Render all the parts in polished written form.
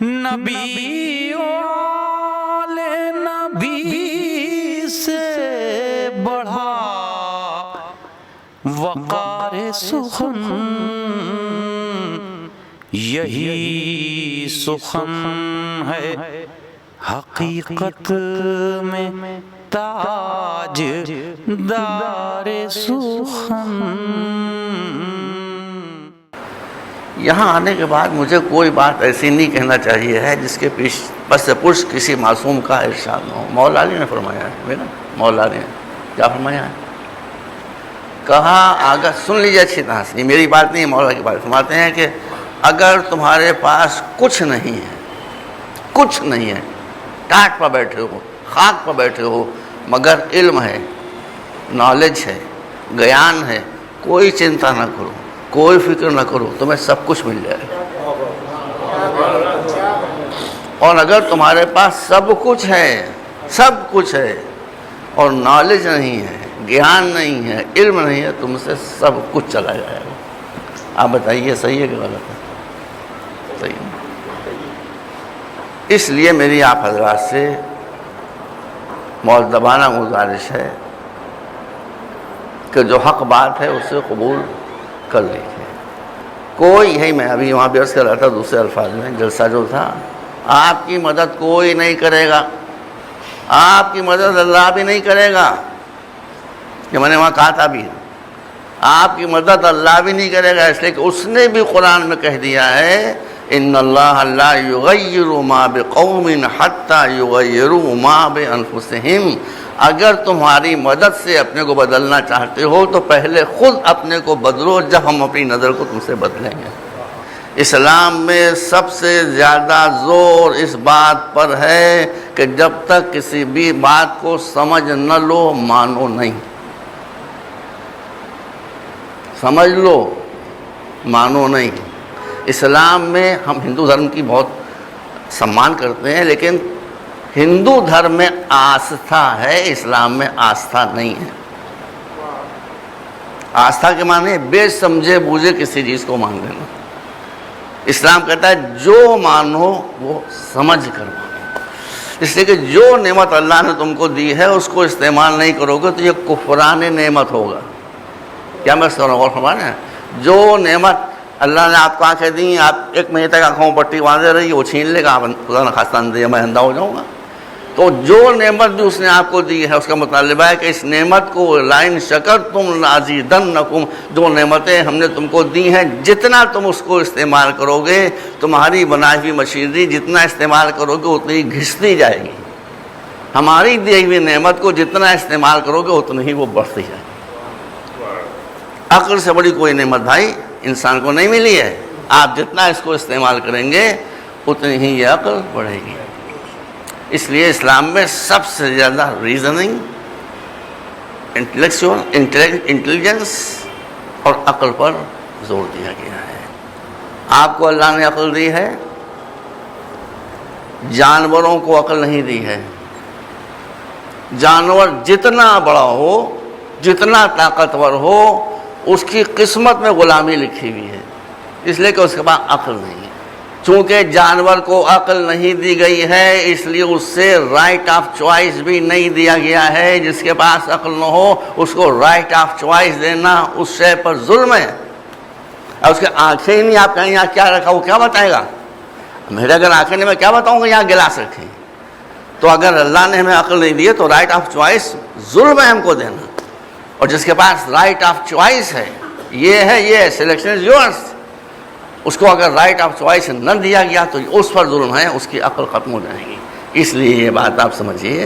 نبی والے نبی سے بڑھا وقار سخن، یہی سخن ہے حقیقت میں تاج دار سخن۔ یہاں آنے کے بعد مجھے کوئی بات ایسی نہیں کہنا چاہیے ہے جس کے پس پرس کسی معصوم کا ارشاد نہ ہو۔ مولا علی نے فرمایا ہے، بینا مولا علی نے کیا فرمایا ہے؟ کہا اگر سن لیجیے اچھی طرح سے، یہ میری بات نہیں ہے، مولا کی بات فرماتے ہیں کہ اگر تمہارے پاس کچھ نہیں ہے، کچھ نہیں ہے، ٹاٹ پر بیٹھے ہو، خاک پر بیٹھے ہو، مگر علم ہے، نالج ہے، گیان ہے، کوئی چنتا نہ کرو، کوئی فکر نہ کرو، تمہیں سب کچھ مل جائے گا۔ اور اگر تمہارے پاس سب کچھ ہے، سب کچھ ہے، اور نالج نہیں ہے، گیان نہیں ہے، علم نہیں ہے، تم سے سب کچھ چلا جائے گا۔ آپ بتائیے صحیح ہے کہ غلط ہے؟ صحیح ہے۔ اس لیے میری آپ حضرات سے مؤدبانہ گزارش ہے کہ جو حق بات ہے اسے قبول کر لیجیے۔ کوئی یہی میں ابھی وہاں بھی عرض کر رہا تھا دوسرے الفاظ میں، جلسہ جو تھا، آپ کی مدد کوئی نہیں کرے گا، آپ کی مدد اللہ بھی نہیں کرے گا، کہ میں نے وہاں کہا تھا بھی، آپ کی مدد اللہ بھی نہیں کرے گا، اس لیے کہ اس نے بھی قرآن میں کہہ دیا ہے ان اللہ لا یغیر ما بقوم حتی یغیروا ما بانفسہم۔ اگر تمہاری مدد سے اپنے کو بدلنا چاہتے ہو تو پہلے خود اپنے کو بدلو، جب ہم اپنی نظر کو تم سے بدلیں گے۔ اسلام میں سب سے زیادہ زور اس بات پر ہے کہ جب تک کسی بھی بات کو سمجھ نہ لو مانو نہیں، سمجھ لو مانو نہیں۔ اسلام میں ہم ہندو دھرم کی بہت سمان کرتے ہیں، لیکن ہندو دھرم میں آستھا ہے، اسلام میں آستھا نہیں ہے۔ آستھا کے معنی بے سمجھے بوجھے کسی چیز کو مان لینا۔ اسلام کہتا ہے جو مانو وہ سمجھ کر مانو، اس لیے کہ جو نعمت اللہ نے تم کو دی ہے اس کو استعمال نہیں کرو گے تو یہ کفران نعمت ہوگا۔ کیا میں اس طرح غور فرما رہے ہیں؟ جو نعمت اللہ نے آپ کو آنکھیں دی، آپ ایک مہینے تک آنکھوں میں پٹی باندھے رہی، وہ چھین لے گا، آپ خدا نخواستہ اندھے میں اندھا ہو جاؤں گا۔ تو جو نعمت بھی اس نے آپ کو دی ہے اس کا مطالبہ ہے کہ اس نعمت کو لئن شکرتم لازیدنکم، جو نعمتیں ہم نے تم کو دی ہیں جتنا تم اس کو استعمال کرو گے، تمہاری بنائی ہوئی مشینری جتنا استعمال کرو گے اتنی گھستی جائے گی۔ ہماری دی ہوئی نعمت کو جتنا استعمال کرو گے اتنی ہی وہ بڑھتی جائے گی۔ عقل سے بڑی کوئی نعمت بھائی انسان کو نہیں ملی ہے، آپ جتنا اس کو استعمال کریں گے اتنی ہی یہ عقل بڑھے گی۔ اس لیے اسلام میں سب سے زیادہ ریزننگ، انٹیلیجنس اور عقل پر زور دیا گیا ہے۔ آپ کو اللہ نے عقل دی ہے، جانوروں کو عقل نہیں دی ہے۔ جانور جتنا بڑا ہو، جتنا طاقتور ہو، اس کی قسمت میں غلامی لکھی ہوئی ہے، اس لیے کہ اس کے پاس عقل نہیں ہے۔ چونکہ جانور کو عقل نہیں دی گئی ہے اس لیے اس سے رائٹ آف چوائس بھی نہیں دیا گیا ہے۔ جس کے پاس عقل نہ ہو اس کو رائٹ آف چوائس دینا اس شے پر ظلم ہے۔ اور اس کے آنکھیں ہی نہیں، آپ کہیں یہاں کیا رکھا وہ کیا بتائے گا؟ میرے اگر آنکھیں نہیں میں کیا بتاؤں گا یہاں گلاس رکھیں؟ تو اگر اللہ نے ہمیں عقل نہیں دی ہے تو رائٹ آف چوائس ظلم ہے ہم کو دینا۔ اور جس کے پاس رائٹ آف چوائس ہے، یہ ہے، یہ سلیکشن از یورس، اس کو اگر رائٹ آف چوائس نہ دیا گیا تو اس پر ظلم ہے، اس کی عقل ختم ہو جائے گی۔ اس لیے یہ بات آپ سمجھیے،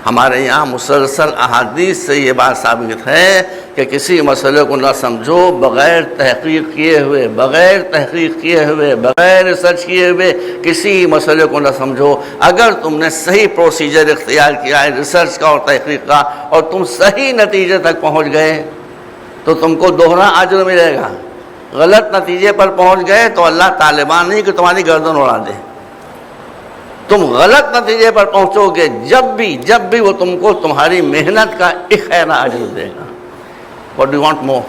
ہمارے یہاں مسلسل احادیث سے یہ بات ثابت ہے کہ کسی مسئلے کو نہ سمجھو بغیر تحقیق کیے ہوئے، بغیر تحقیق کیے ہوئے، بغیر ریسرچ کیے ہوئے کسی مسئلے کو نہ سمجھو۔ اگر تم نے صحیح پروسیجر اختیار کیا ہے ریسرچ کا اور تحقیق کا اور تم صحیح نتیجے تک پہنچ گئے تو تم کو دوہرا اجر ملے گا۔ غلط نتیجے پر پہنچ گئے تو اللہ طالبان نہیں کہ تمہاری گردن اڑا دے، تم غلط نتیجے پر پہنچو گے جب بھی وہ تم کو تمہاری محنت کا ایک خیرہ اجر دے گا۔ What do you want more؟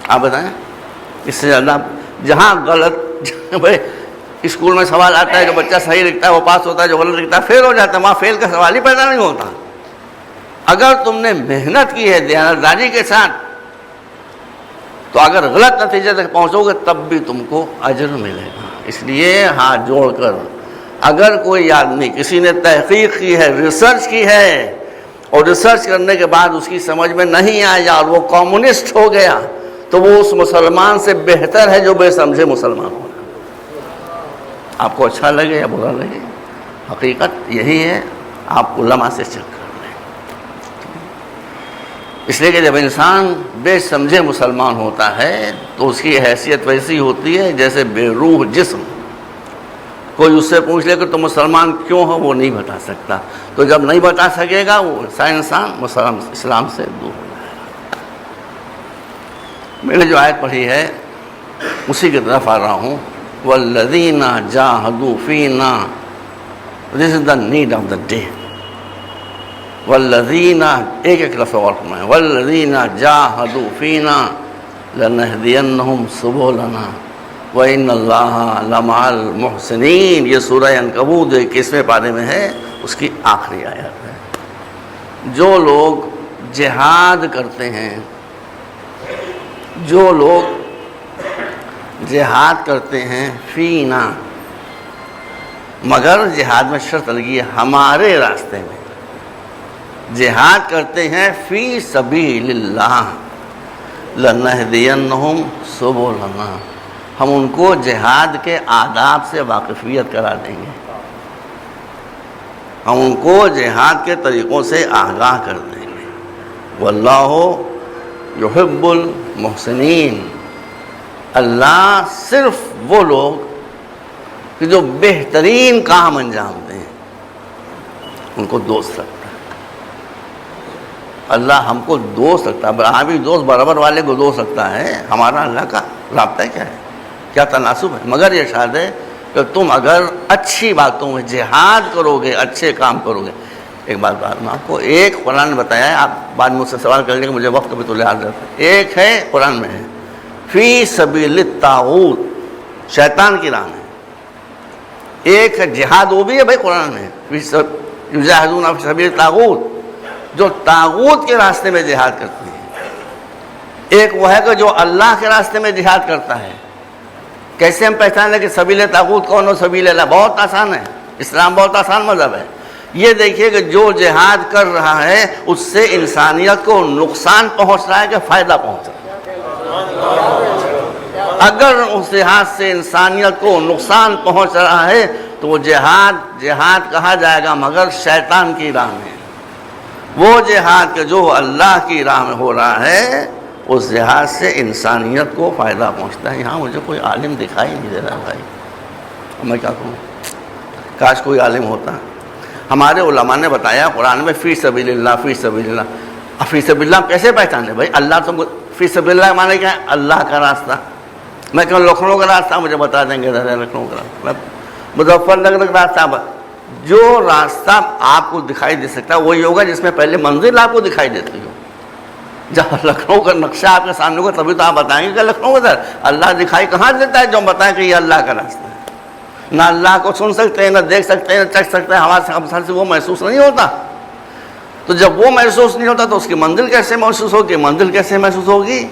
آپ بتائیں، اس سے زیادہ جہاں غلط اسکول میں سوال آتا ہے، جو بچہ صحیح لکھتا ہے وہ پاس ہوتا ہے، جو غلط لکھتا ہے فیل ہو جاتا ہے. وہاں فیل کا سوال ہی پیدا نہیں ہوتا. اگر تم نے محنت کی ہے دیانتداری کے ساتھ تو اگر غلط نتیجے تک پہنچو گے تب بھی تم کو اجر ملے گا. اس لیے ہاتھ جوڑ کر اگر کوئی آدمی کسی نے تحقیق کی ہے، ریسرچ کی ہے، اور ریسرچ کرنے کے بعد اس کی سمجھ میں نہیں آیا اور وہ کمیونسٹ ہو گیا، تو وہ اس مسلمان سے بہتر ہے جو بے سمجھے مسلمان ہو. آپ کو اچھا لگے یا برا لگے، حقیقت یہی ہے. آپ علماء سے چیک کر لیں. اس لیے کہ جب انسان بے سمجھے مسلمان ہوتا ہے تو اس کی حیثیت ویسی ہوتی ہے جیسے بے روح جسم. کوئی اس سے پوچھ لے کہ تم مسلمان کیوں ہو، وہ نہیں بتا سکتا. تو جب نہیں بتا سکے گا وہ انسان اسلام سے دور ہو جائے گا. میں نے جو آیت پڑھی ہے اسی کی طرف آ رہا ہوں. وَالَّذِينَ جَاهَدُوا فِينَا. This is the need of the day. وَالَّذِينَ ایک لفظ اور فرمائیں. وَالَّذِينَ جَاهَدُوا فِينَا لَنَهْدِيَنَّهُمْ سُبُلَنَا وَإِنَّ اللَّهَ لَمَعَ الْمُحْسِنِينَ. یہ سورہ عنکبوت 21ویں پارے میں ہے، اس کی آخری آیت ہے. جو لوگ جہاد کرتے ہیں، جو لوگ جہاد کرتے ہیں فینا، مگر جہاد میں شرط لگی ہے ہمارے راستے میں. جہاد کرتے ہیں فی سبیل اللہ لنہدینہم سبلنا. ہم ان کو جہاد کے آداب سے واقفیت کرا دیں گے، ہم ان کو جہاد کے طریقوں سے آگاہ کر دیں گے. واللہ یحب المحسنین. اللہ صرف وہ لوگ کہ جو بہترین کام انجام دیں ان کو دوست رکھتا ہے. اللہ ہم کو دوست رکھتا ہے. ہاں بھی دوست برابر والے کو دوست رکھتا ہے. ہمارا اللہ کا رابطہ کیا ہے، کیا تناسب ہے. مگر یہ ارشاد ہے کہ تم اگر اچھی باتوں میں جہاد کرو گے، اچھے کام کرو گے. ایک بات میں آپ کو ایک قرآن نے بتایا ہے، آپ بعد مجھ سے سوال کر لیں کہ مجھے وقت بھی تو لحاظ رکھتا ہے. ایک ہے قرآن میں ہے فی سبیل الطاغوت، شیطان کی راہ میں. ایک ہے جہاد، وہ بھی ہے بھائی قرآن میں، یجاہدون فی سبیل الطاغوت، جو طاغوت کے راستے میں جہاد کرتے ہیں. ایک وہ ہے کہ جو اللہ کے راستے میں جہاد کرتا ہے. کیسے ہم پہچان لیں کہ سبیل طاغوت کون ہو سبیل اللہ؟ بہت آسان ہے. اسلام بہت آسان مذہب ہے. یہ دیکھیے کہ جو جہاد کر رہا ہے اس سے انسانیت کو نقصان پہنچ رہا ہے کہ فائدہ پہنچ رہا ہے. اگر اس لحاظ سے انسانیت کو نقصان پہنچ رہا ہے تو وہ جہاد کہا جائے گا، مگر شیطان کی راہ میں. وہ جہاد کہ جو اللہ کی راہ میں ہو رہا ہے اس جہاد سے انسانیت کو فائدہ پہنچتا ہے. یہاں مجھے کوئی عالم دکھائی نہیں دے رہا بھائی، میں کیا کہوں، کاش کوئی عالم ہوتا. ہمارے علماء نے بتایا قرآن میں فی سبیل اللہ، فی سبیل اللہ. فی سبیل اللہ کیسے پہچانے بھائی؟ اللہ تم کو فی سبیل اللہ مانے کیا ہے؟ اللہ کا راستہ. میں کہوں لکھنؤ کا راستہ، مجھے بتا دیں گے لکھنؤ کا راستہ، مظفر نگر کا راستہ. جو راستہ آپ کو دکھائی دے سکتا ہے وہی ہوگا جس میں پہلے منزل آپ کو دکھائی دیتی ہو. جب لکھنؤ کا نقشہ آپ کے سامنے ہوگا تبھی تو آپ بتائیں گے کہ لکھنؤ ادھر. اللہ دکھائی کہاں دیتا ہے جو ہم بتائیں کہ یہ اللہ کا راستہ ہے؟ نہ اللہ کو سن سکتے ہیں، نہ دیکھ سکتے ہیں، نہ چکھ سکتے ہیں. ہمارے سے وہ محسوس نہیں ہوتا. تو جب وہ محسوس نہیں ہوتا تو اس کی منزل کیسے محسوس ہوگی؟ منزل کیسے محسوس ہوگی؟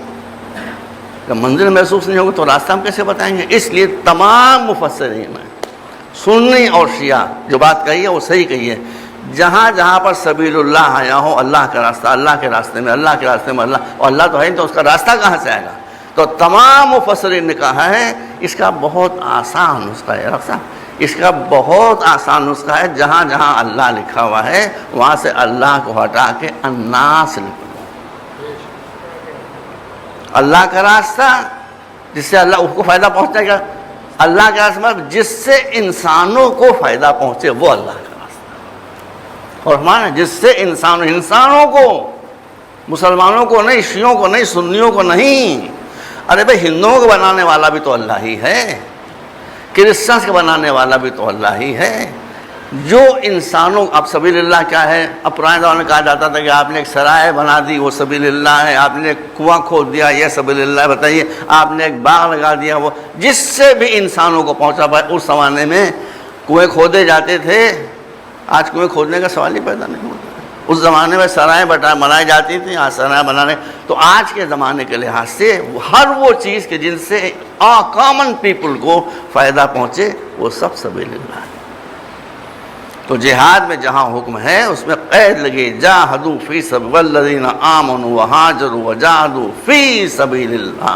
جب منزل محسوس نہیں ہوگی تو راستہ ہم کیسے بتائیں گے؟ اس لیے تمام مفسرین میں سنی اور شیعہ جو بات کہی ہے وہ صحیح کہی ہے. جہاں جہاں پر سبیل اللہ آیا ہو، اللہ کا راستہ، اللہ کے راستے میں، اللہ کے راستے میں اللہ، اور اللہ تو ہے تو اس کا راستہ کہاں سے آئے گا؟ تو تمام مفسرین نے کہا ہے اس کا بہت آسان نسخہ ہے. رکھا اس کا بہت آسان نسخہ ہے. جہاں جہاں اللہ لکھا ہوا ہے وہاں سے اللہ کو ہٹا کے الناس لکھ لو. اللہ کا راستہ جس سے اللہ کو فائدہ پہنچے گا، اللہ کا راستہ جس سے انسانوں کو فائدہ پہنچے وہ اللہ کا راستہ. اور ہمارا جس سے انسانوں کو، مسلمانوں کو نہیں، شیعوں کو نہیں، سنیوں کو نہیں. ارے بھائی ہندوؤں کو بنانے والا بھی تو اللہ ہی ہے، کرسچنس کو بنانے والا بھی تو اللہ ہی ہے. جو انسانوں اب سبیل اللہ کیا ہے؟ اب پرانے دور میں کہا جاتا تھا کہ آپ نے ایک سرائے بنا دی وہ سبیل اللہ ہے، آپ نے ایک کنواں کھود دیا یہ سبیل اللہ ہے، بتائیے آپ نے ایک باغ لگا دیا وہ، جس سے بھی انسانوں کو پہنچا پائے۔ اس زمانے میں کنویں کھودے جاتے تھے، آج کنویں کھودنے کا سوال ہی پیدا نہیں ہوتا۔ اس زمانے میں سرائیں بنائی جاتی تھیں، آج سرائیں بنانے، تو آج کے زمانے کے لحاظ سے ہر وہ چیز کے جن سے کامن پیپل کو فائدہ پہنچے وہ سب سبیل اللہ ہے۔ تو جہاد میں جہاں حکم ہے اس میں قید لگی جاہدوا فی سبیل والذین آمنوا وہاجروا وجاہدوا فی سبیل اللہ۔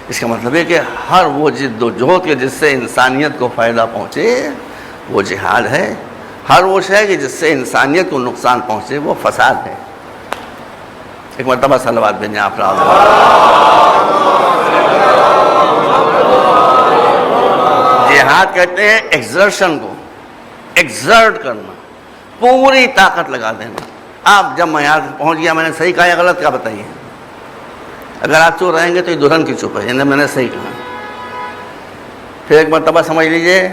اس کا مطلب ہے کہ ہر وہ جد و جہد کے جس سے انسانیت کو فائدہ پہنچے وہ جہاد ہے، ہر وہ شے کہ جس سے انسانیت کو نقصان پہنچے وہ فساد ہے۔ ایک مرتبہ صلوات بھیجیں آپ راض۔ جہاد کہتے ہیں ایکزرشن کو، ایکزرٹ کرنا، پوری طاقت لگا دینا۔ آپ جب میں یہاں پہنچ گیا، میں نے صحیح کہا یا غلط کہا بتائیے؟ اگر آپ چپ رہیں گے تو یہ دلہن کی چپ ہے، یعنی میں نے صحیح کہا۔ پھر ایک مرتبہ سمجھ لیجئے،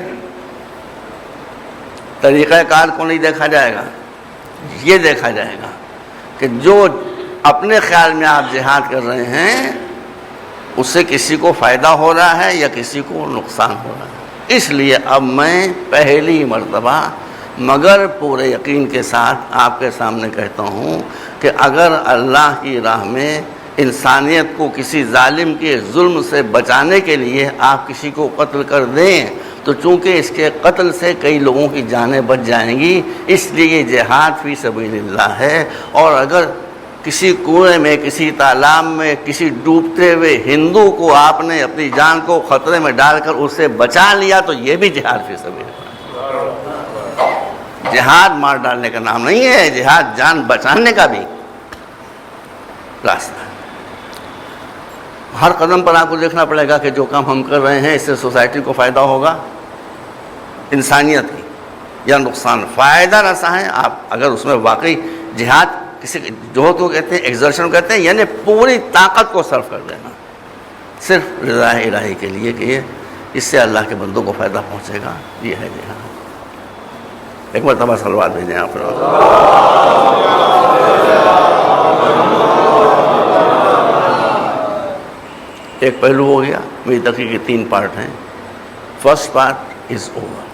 طریقہ کار کو نہیں دیکھا جائے گا، یہ دیکھا جائے گا کہ جو اپنے خیال میں آپ جہاد کر رہے ہیں اس سے کسی کو فائدہ ہو رہا ہے یا کسی کو نقصان ہو رہا ہے۔ اس لیے اب میں پہلی مرتبہ مگر پورے یقین کے ساتھ آپ کے سامنے کہتا ہوں کہ اگر اللہ کی راہ میں انسانیت کو کسی ظالم کے ظلم سے بچانے کے لیے آپ کسی کو قتل کر دیں تو چونکہ اس کے قتل سے کئی لوگوں کی جانیں بچ جائیں گی، اس لیے یہ جہاد فی سبیل اللہ ہے۔ اور اگر کسی کنویں میں، کسی تالاب میں، کسی ڈوبتے ہوئے ہندو کو آپ نے اپنی جان کو خطرے میں ڈال کر اسے بچا لیا تو یہ بھی جہاد فی سبیل اللہ ہے۔ جہاد مار ڈالنے کا نام نہیں ہے، جہاد جان بچانے کا بھی راستہ ہے۔ ہر قدم پر آپ کو دیکھنا پڑے گا کہ جو کام ہم کر رہے ہیں اس سے سوسائٹی کو فائدہ ہوگا، انسانیت کی، یا نقصان۔ فائدہ رسا ہے آپ اگر اس میں واقعی جہاد کسی جوہد کو کہتے ہیں، ایکزرشن کہتے ہیں، یعنی پوری طاقت کو صرف کر دینا صرف رضا الہی کے لیے کہ یہ اس سے اللہ کے بندوں کو فائدہ پہنچے گا، یہ ہے جہاد۔ ایک مرتبہ صلوات بھیجیں آپ پر۔ ایک پہلو ہو گیا، میری تقریر کے 3 پارٹ ہیں۔ First part is over.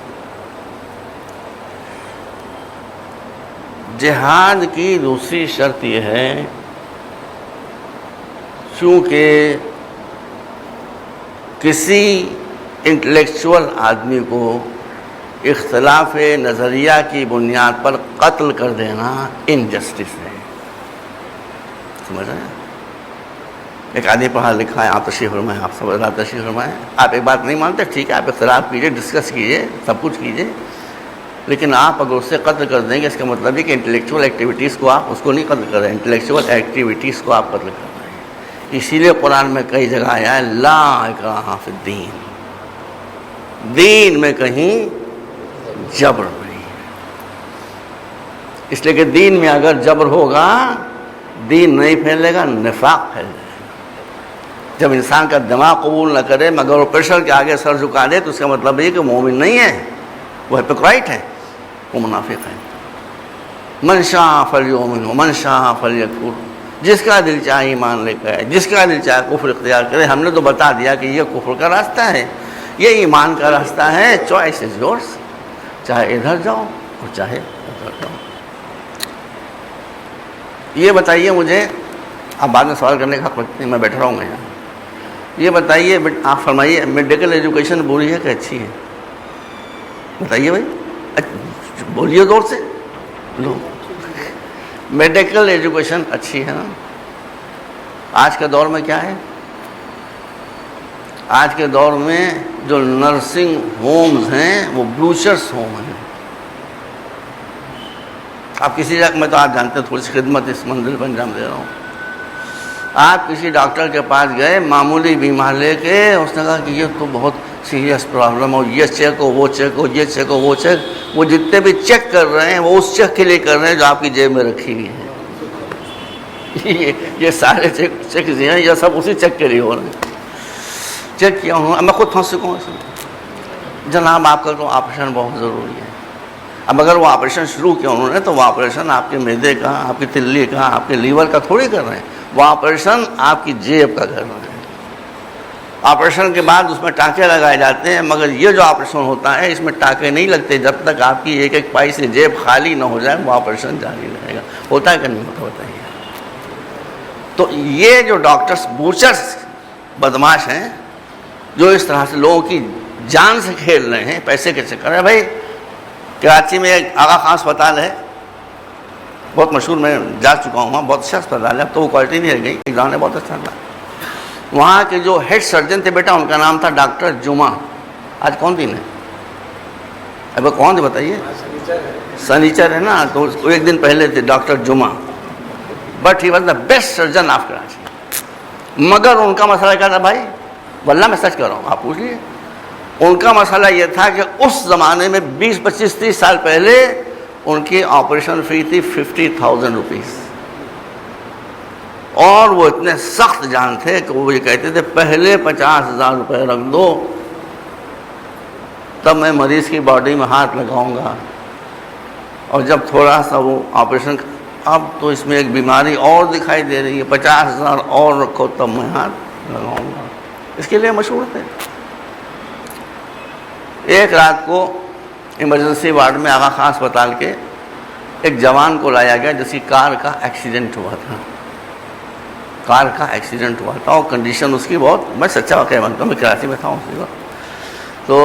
جہاد کی دوسری شرط یہ ہے چونکہ کسی انٹلیکچول آدمی کو اختلاف نظریہ کی بنیاد پر قتل کر دینا انجسٹس ہے، سمجھ رہے ہیں؟ ایک آدمی پڑھا لکھا ہے، آپ تشریف فرمائیں، آپ سب اللہ تشریف فرمائیں، آپ ایک بات نہیں مانتے ٹھیک ہے، آپ اختلاف کیجئے، ڈسکس کیجئے، سب کچھ کیجئے، لیکن آپ اگر اس سے قتل کر دیں گے اس کا مطلب ہے کہ انٹلیکچول ایکٹیویٹیز کو آپ اس کو نہیں قتل کر رہے ہیں، انٹلیکچول ایکٹیویٹیز کو آپ قتل کر رہے ہیں۔ اسی لیے قرآن میں کئی جگہ آیا ہے لا اکراہ فی الدین، دین میں کہیں جبر نہیں ہے، اس لیے کہ دین میں اگر جبر ہوگا دین نہیں پھیلے گا، نفاق پھیل جائے گا۔ جب انسان کا دماغ قبول نہ کرے مگر وہ پریشر کے آگے سر جھکا دے تو اس کا مطلب یہ کہ مومن نہیں ہے، وہ ہیپوکرائٹ ہے، وہ منافق ہے۔ من شاء فلیؤمن ومن شاء فلیکفر، جس کا دل چاہے ایمان لے کر آئے، جس کا دل چاہے کفر اختیار کرے۔ ہم نے تو بتا دیا کہ یہ کفر کا راستہ ہے، یہ ایمان کا راستہ ہے، چوائس از یورس، چاہے ادھر جاؤ اور چاہے ادھر جاؤ۔ یہ بتائیے مجھے، آپ بعد میں سوال کرنے کا حق رکھتے ہیں، میں بیٹھا رہوں گا یہاں۔ یہ بتائیے، آپ فرمائیے میڈیکل ایجوکیشن بری ہے کہ اچھی ہے؟ بتائیے بھائی، بولیے زور سے، لو میڈیکل ایجوکیشن اچھی ہے نا؟ آج کے دور میں کیا ہے؟ آج کے دور میں جو نرسنگ ہومز ہیں وہ بلوچرس ہوم ہیں۔ آپ کسی جگہ، میں تو آپ جانتے ہیں تھوڑی سی خدمت اس منزل پر انجام دے رہا ہوں، آپ کسی ڈاکٹر کے پاس گئے معمولی بیمار لے کے، اس نے کہا کہ یہ تو بہت سیریس پرابلم ہو، یہ چیک ہو، وہ چیک ہو، یہ چیک ہو، وہ چیک، وہ جتنے بھی چیک کر رہے ہیں وہ اس چیک کے لیے کر رہے ہیں جو آپ کی جیب میں رکھی ہوئی ہے۔ یہ سارے چیک ہیں، یہ سب اسی چیک کے لیے ہو رہے ہیں۔ چیک کیا ہوں میں خود پھنس چکا ہوں اس میں۔ جناب آپ کا تو آپریشن بہت ضروری ہے، اب اگر وہ آپریشن شروع کیا انہوں نے تو وہ آپریشن آپ کے معدے کا، آپ کی تلی کا، آپ کے لیور کا تھوڑی کر رہے ہیں، وہ آپریشن آپ کی جیب کا کر رہے ہیں۔ آپریشن کے بعد اس میں ٹانکے لگائے جاتے ہیں، مگر یہ جو آپریشن ہوتا ہے اس میں ٹانکے نہیں لگتے جب تک آپ کی ایک ایک پائی سے جیب خالی نہ ہو جائے، وہ آپریشن جاری رہے گا۔ ہوتا ہے کہ نہیں ہوتا؟ بتائیے۔ تو یہ جو ڈاکٹرز بوچرز بدماش ہیں جو اس طرح سے لوگوں کی جان سے کھیل رہے ہیں پیسے کے چکر ہے۔ بھائی کراچی میں ایک آغا خان اسپتال ہے، بہت مشہور، میں جا چکا ہوں وہاں، بہت اچھا اسپتال ہے، اب تو وہ کوالٹی نہیں رہ گئی، ایگزام نے بہت اچھا تھا۔ وہاں کے جو ہیڈ سرجن تھے بیٹا، ان کا نام تھا ڈاکٹر جمعہ۔ آج کون دن ہے؟ اب کون تھے بتائیے؟ سنیچر ہے نا، تو ایک دن پہلے تھے ڈاکٹر جمعہ، but he was the best surgeon of Karachi. مگر ان کا مسئلہ کیا تھا بھائی؟ واللہ میں سچ کر رہا ہوں، آپ پوچھ لیجیے۔ ان کا مسئلہ یہ تھا کہ اس زمانے میں 20 25 30 سال پہلے ان کی آپریشن فی تھی 50,000 روپیز، اور وہ اتنے سخت جان تھے کہ وہ یہ کہتے تھے پہلے 50,000 روپے رکھ دو تب میں مریض کی باڈی میں ہاتھ لگاؤں گا، اور جب تھوڑا سا وہ آپریشن، اب تو اس میں ایک بیماری اور دکھائی دے رہی ہے، 50,000 اور رکھو تب میں ہاتھ لگاؤں گا۔ اس کے لیے مشہور تھے۔ ایک رات کو ایمرجنسی وارڈ میں آغا خان اسپتال کے ایک جوان کو لایا گیا جس کی کار کا ایکسیڈنٹ ہوا تھا، کار کا ایکسیڈنٹ ہوا تھا، اور کنڈیشن اس کی بہت، میں سچا واقعہ مانتا ہوں، میں کراچی میں تھا اسی وقت، تو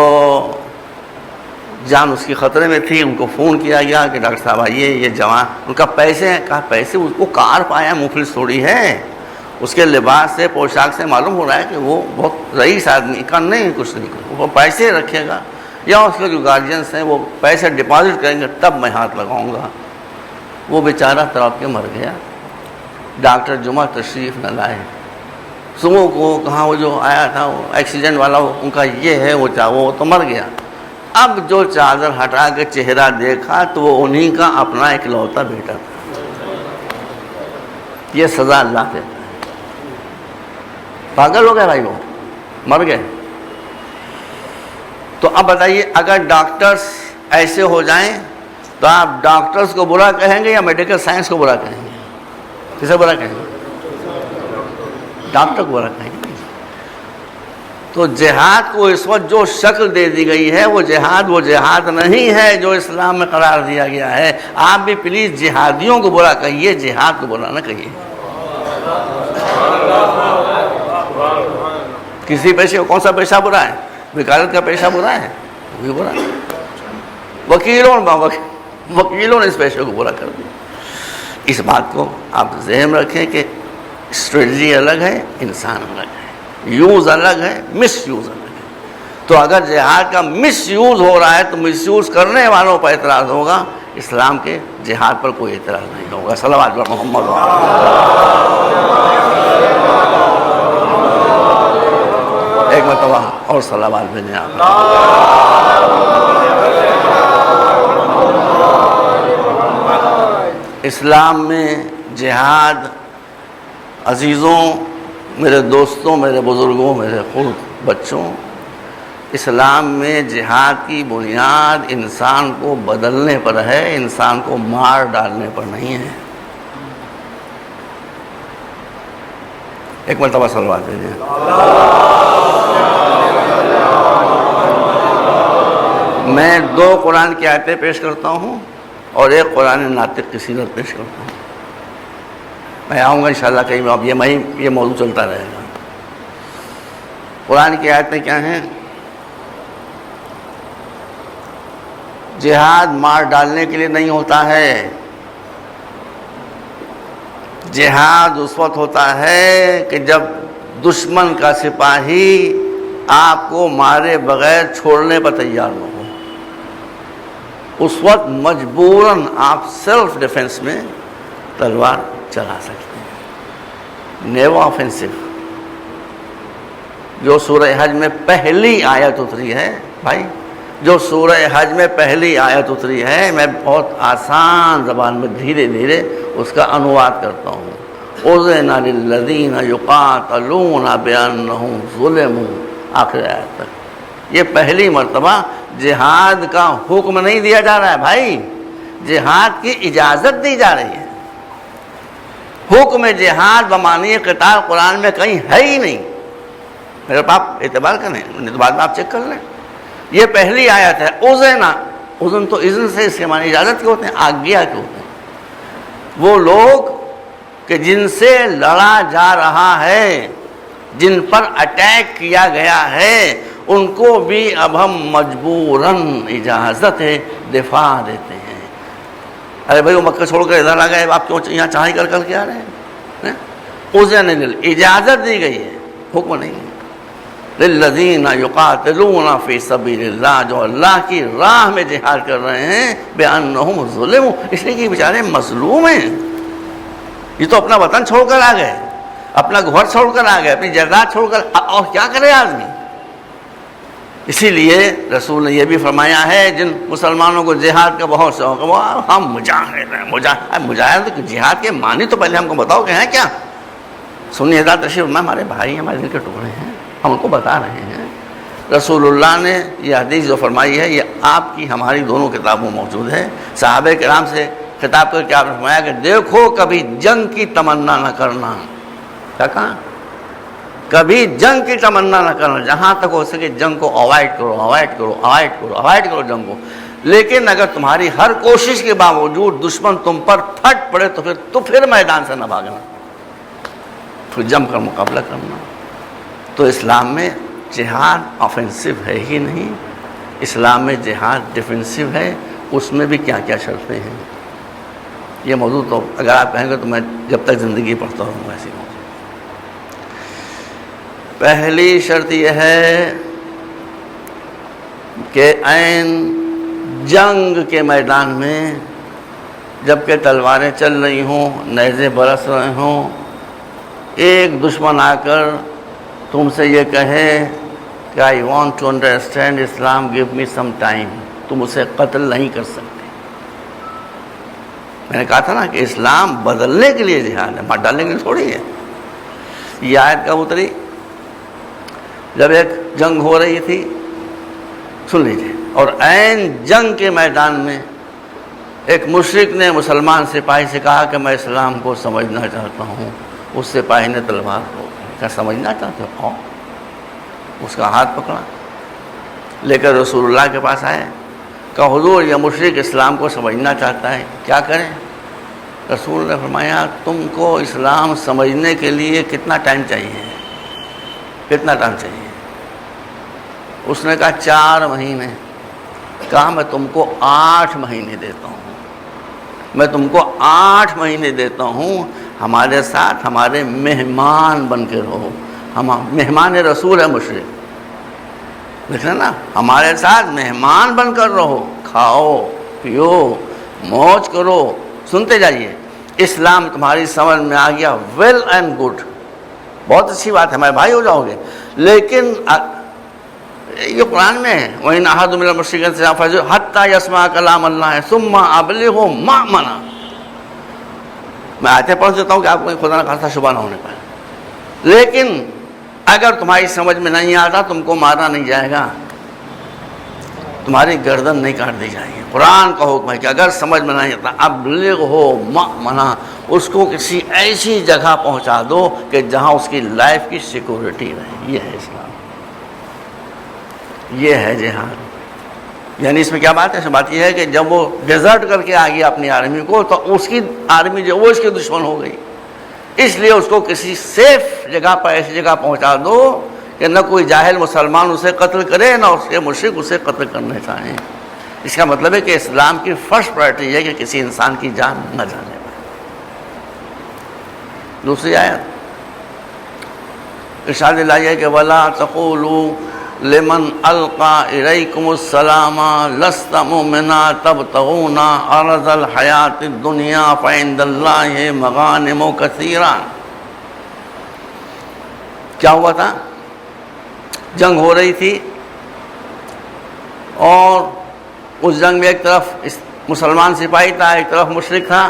جان اس کی خطرے میں تھی۔ ان کو فون کیا گیا کہ ڈاکٹر صاحب آئیے، یہ جوان، ان کا پیسے ہیں، کہا پیسے، اس کو کار پایا، مفلس تھوڑی ہے، اس کے لباس سے، پوشاک سے معلوم ہو رہا ہے کہ وہ بہت رئیس آدمی کا، نہیں کچھ نہیں، وہ پیسے رکھے گا یا اس کے جو گارجینس ہیں وہ پیسے ڈپازٹ کریں گے تب میں ہاتھ لگاؤں گا۔ وہ بیچارہ تڑپ کے مر گیا۔ ڈاکٹر جمعہ تشریف نہ لائے، صبح کو کہاں وہ جو آیا تھا وہ ایکسیڈنٹ والا، ان کا یہ ہے وہ وہ تو مر گیا۔ اب جو چادر ہٹا کے چہرہ دیکھا تو وہ انہی کا اپنا اکلوتا بیٹا تھا۔ یہ سزا اللہ دیتا ہے۔ پاگل ہو گئے بھائی، وہ مر گئے۔ تو اب بتائیے اگر ڈاکٹرز ایسے ہو جائیں تو آپ ڈاکٹرز کو برا کہیں گے یا میڈیکل سائنس کو برا کہیں گے؟ کسے برا کہیں گے؟ ڈاکٹر کو برا کہیں گے۔ تو جہاد کو اس وقت جو شکل دے دی گئی ہے وہ جہاد نہیں ہے جو اسلام میں قرار دیا گیا ہے۔ آپ بھی پلیز جہادیوں کو برا کہیے، جہاد کو برا نہ کہیے۔ کسی پیشے کو، کون سا پیشہ برا ہے؟ وکالت کا پیشہ برا ہے، وہ بھی برا ہے۔ وکیلوں نے اس پیشے کو برا کر دیا۔ اس بات کو آپ ذہن رکھیں کہ اسٹریٹجی الگ ہے، انسان الگ ہے، یوز الگ ہے، مس یوز الگ ہے۔ تو اگر جہاد کا مس یوز ہو رہا ہے تو مس یوز کرنے والوں پر اعتراض ہوگا، اسلام کے جہاد پر کوئی اعتراض نہیں ہوگا۔ صلوات علی محمد۔ ایک مرتبہ اور صلوات بھیجیں آپ۔ اسلام میں جہاد، عزیزوں، میرے دوستوں، میرے بزرگوں، میرے خود بچوں، اسلام میں جہاد کی بنیاد انسان کو بدلنے پر ہے، انسان کو مار ڈالنے پر نہیں ہے۔ ایک مرتبہ صلوات بھیجیں۔ میں 2 قرآن کی آیتیں پیش کرتا ہوں اور ایک قرآن ناطق کی سیرت پیش کرتا ہوں۔ میں آؤں گا انشاءاللہ کہیں میں، اب یہ موضوع چلتا رہے گا۔ قرآن کی آیتیں کیا ہیں؟ جہاد مار ڈالنے کے لیے نہیں ہوتا ہے، جہاد اس وقت ہوتا ہے کہ جب دشمن کا سپاہی آپ کو مارے بغیر چھوڑنے پر تیار نہ ہو، اس وقت مجبوراً آپ سیلف ڈیفنس میں تلوار چلا سکتے ہیں۔ نیو آفینسو، جو سورہ حج میں پہلی آیت اتری ہے بھائی، جو سورہ حج میں پہلی آیت اتری ہے، میں بہت آسان زبان میں دھیرے دھیرے اس کا انواد کرتا ہوں۔ اذن للذین یقاتلون بانہم ظلموا، آخر آیت تک۔ یہ پہلی مرتبہ جہاد کا حکم نہیں دیا جا رہا ہے بھائی، جہاد کی اجازت دی جا رہی ہے۔ حکم جہاد بمعنی قتال قرآن میں کہیں ہے ہی نہیں۔ میرے آپ اعتبار کریں، نہیں تو بعد میں آپ چیک کر لیں۔ یہ پہلی آیت ہے۔ اذن تو اذن سے اس کے معنی اجازت کے ہوتے ہیں، آگیا کے ہوتے ہیں۔ وہ لوگ کہ جن سے لڑا جا رہا ہے، جن پر اٹیک کیا گیا ہے، ان کو بھی اب ہم مجبوراً اجازت دفاع دیتے ہیں۔ ارے بھائی وہ مکہ چھوڑ کر ادھر آ گئے، آپ کیوں یہاں چاہی کر کے آ رہے ہیں؟ اذن اجازت دی گئی ہے، حکم نہیں ہے۔ للذین یقاتلون فی سبیل اللہ، جو اللہ کی راہ میں جہاد کر رہے ہیں، بانہم ظلموا، اس لیے کہ یہ بیچارے مظلوم ہیں۔ یہ تو اپنا وطن چھوڑ کر آ گئے، اپنا گھر چھوڑ کر آ گئے، اپنی جائیداد چھوڑ کر، اور کیا کرے آدمی؟ اسی لیے رسول نے یہ بھی فرمایا ہے، جن مسلمانوں کو جہاد کا بہت شوق ہے، وہ ہم مجاہد ہیں۔ مجاہد تو جہاد کے معنی تو پہلے ہم کو بتاؤ کہ ہیں کیا؟ سنیے حضرات تشریف میں، ہمارے بھائی ہمارے دل کے ٹکڑے ہیں، ہم ان کو بتا رہے ہیں۔ رسول اللہ نے یہ حدیث جو فرمائی ہے، یہ آپ کی ہماری دونوں کتابوں میں موجود ہے۔ صحابہ کرام سے خطاب کر کے آپ نے فرمایا کہ دیکھو کبھی جنگ کی تمنا نہ کرنا۔ کیا کہا؟ کبھی جنگ کی تمنا نہ کرنا، جہاں تک ہو سکے جنگ کو اوائڈ کرو جنگ کو۔ لیکن اگر تمہاری ہر کوشش کے باوجود دشمن تم پر پھٹ پڑے تو پھر میدان سے نہ بھاگنا، پھر جم کر مقابلہ کرنا۔ تو اسلام میں جہاد آفینسو ہے ہی نہیں، اسلام میں جہاد ڈیفینسو ہے۔ اس میں بھی کیا کیا شرطیں ہیں، یہ موضوع تو اگر آپ کہیں گے تو میں جب تک زندگی پڑھتا رہوں گا ایسی موضوع۔ پہلی شرط یہ ہے کہ عین جنگ کے میدان میں جب کہ تلواریں چل رہی ہوں، نیزے برس رہے ہوں، ایک دشمن آ کر تم سے یہ کہے کہ I want to understand Islam, give me some time, تم اسے قتل نہیں کر سکتے۔ میں نے کہا تھا نا کہ اسلام بدلنے کے لیے جہاد ہے، مار ڈالنے کے لیے تھوڑی ہے۔ یہ آیت کب اتری؟ جب ایک جنگ ہو رہی تھی، سن لیجیے، اور عین جنگ کے میدان میں ایک مشرک نے مسلمان سپاہی سے کہا کہ میں اسلام کو سمجھنا چاہتا ہوں۔ اس سپاہی نے تلوار کو کیا سمجھنا چاہتے ہو؟ اس کا ہاتھ پکڑا، لے کر رسول اللہ کے پاس آئے، کہ حضور یہ مشرک اسلام کو سمجھنا چاہتا ہے، کیا کریں؟ رسول نے فرمایا تم کو اسلام سمجھنے کے لیے کتنا ٹائم چاہیے؟ کتنا ٹائم چاہیے؟ اس نے کہا 4 مہینے۔ کہا میں تم کو 8 مہینے دیتا ہوں، میں تم کو 8 مہینے دیتا ہوں، ہمارے ساتھ ہمارے مہمان بن کے رہو۔ ہم مہمان رسول ہے مشرک، دیکھ رہے نا، ہمارے ساتھ مہمان بن کر رہو، کھاؤ پیو موج کرو۔ سنتے جائیے، اسلام تمہاری سمجھ میں آ گیا، ویل اینڈ گڈ، بہت اچھی بات ہے، ہمارے بھائی ہو جاؤ گے۔ لیکن یہ قرآن میں ہے، وَإِنْ أَحَدٌ مِّنَ الْمُشْرِكِينَ حَتَّى يَسْمَعَ كَلَامَ اللَّهِ ثُمَّ أَبْلِغْهُ مَأْمَنًا۔ میں آیتیں پڑھ دیتا ہوں کہ آپ کو خدا نہ خاصا شبہ نہ ہونے پائے۔ لیکن اگر تمہاری سمجھ میں نہیں آتا، تم کو مارا نہیں جائے گا، تمہاری گردن نہیں کاٹ دی جائے گی۔ قرآن کا حکم ہے کہ اگر سمجھ میں نہیں آتا، ابلغہ مأمنا، اس کو کسی ایسی جگہ پہنچا دو کہ جہاں اس کی لائف کی سیکورٹی رہے۔ یہ ہے اسلام، یہ ہے جہاد۔ یعنی اس میں کیا بات ہے؟ اس بات یہ ہے کہ جب وہ ڈیزرٹ کر کے آ گیا اپنی آرمی کو، تو اس کی آرمی جو وہ اس کے دشمن ہو گئی، اس لیے اس کو کسی سیف جگہ پر ایسی جگہ پہنچا دو کہ نہ کوئی جاہل مسلمان اسے قتل کرے، نہ اس کے مشرک اسے قتل کرنا چاہیں۔ اس کا مطلب ہے کہ اسلام کی فرسٹ پرائرٹی ہے کہ کسی انسان کی جان نہ جانے پائے۔ دوسری آیت ارشاد الہی ہے کہ وَلَا تَقُولُوا لِمَنْ أَلْقَى إِلَيْكُمُ السَّلَامَ لَسْتَ مُؤْمِنًا تَبْتَغُونَ عَرَضَ الْحَيَاةِ الدُّنْيَا فَعِندَ اللَّهِ مَغَانِمُ كَثِيرًا۔ کیا ہوا تھا؟ جنگ ہو رہی تھی، اور اس جنگ میں ایک طرف مسلمان سپاہی تھا، ایک طرف مشرک تھا۔